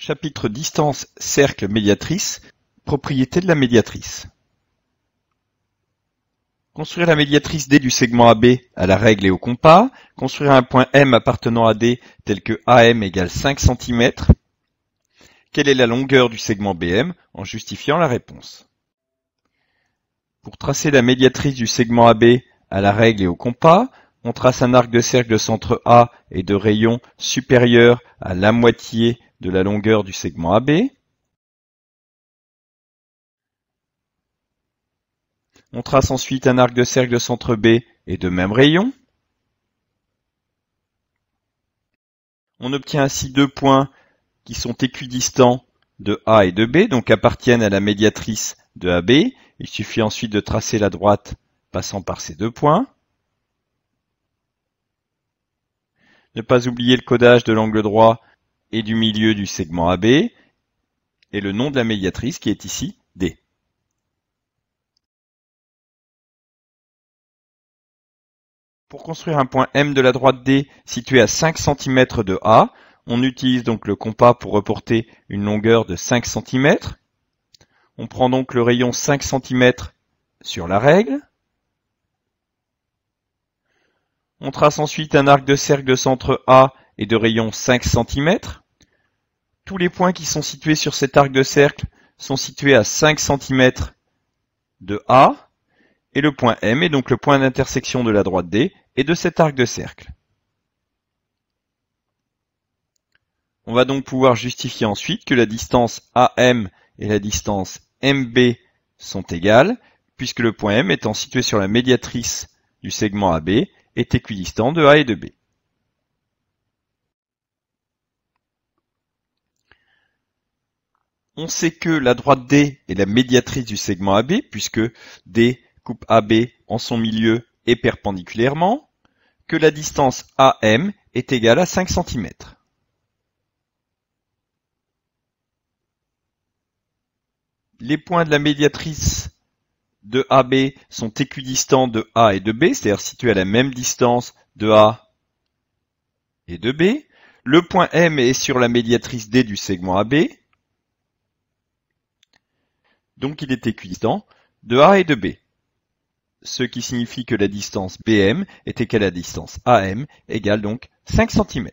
Chapitre distance cercle médiatrice, propriété de la médiatrice. Construire la médiatrice D du segment AB à la règle et au compas. Construire un point M appartenant à D tel que AM égale 5 cm. Quelle est la longueur du segment BM en justifiant la réponse. Pour tracer la médiatrice du segment AB à la règle et au compas, on trace un arc de cercle de centre A et de rayon supérieur à la moitié de la longueur du segment AB. On trace ensuite un arc de cercle de centre B et de même rayon. On obtient ainsi deux points qui sont équidistants de A et de B, donc appartiennent à la médiatrice de AB. Il suffit ensuite de tracer la droite passant par ces deux points. Ne pas oublier le codage de l'angle droit et du milieu du segment AB et le nom de la médiatrice qui est ici D. Pour construire un point M de la droite D situé à 5 cm de A, on utilise donc le compas pour reporter une longueur de 5 cm. On prend donc le rayon 5 cm sur la règle. On trace ensuite un arc de cercle de centre A et de rayon 5 cm. Tous les points qui sont situés sur cet arc de cercle sont situés à 5 cm de A. Et le point M est donc le point d'intersection de la droite D et de cet arc de cercle. On va donc pouvoir justifier ensuite que la distance AM et la distance MB sont égales, puisque le point M étant situé sur la médiatrice du segment AB est équidistant de A et de B. On sait que la droite D est la médiatrice du segment AB, puisque D coupe AB en son milieu et perpendiculairement, que la distance AM est égale à 5 cm. Les points de la médiatrice de AB sont équidistants de A et de B, c'est-à-dire situés à la même distance de A et de B. Le point M est sur la médiatrice D du segment AB, donc il est équidistant de A et de B. Ce qui signifie que la distance BM est égale à la distance AM, égale donc 5 cm.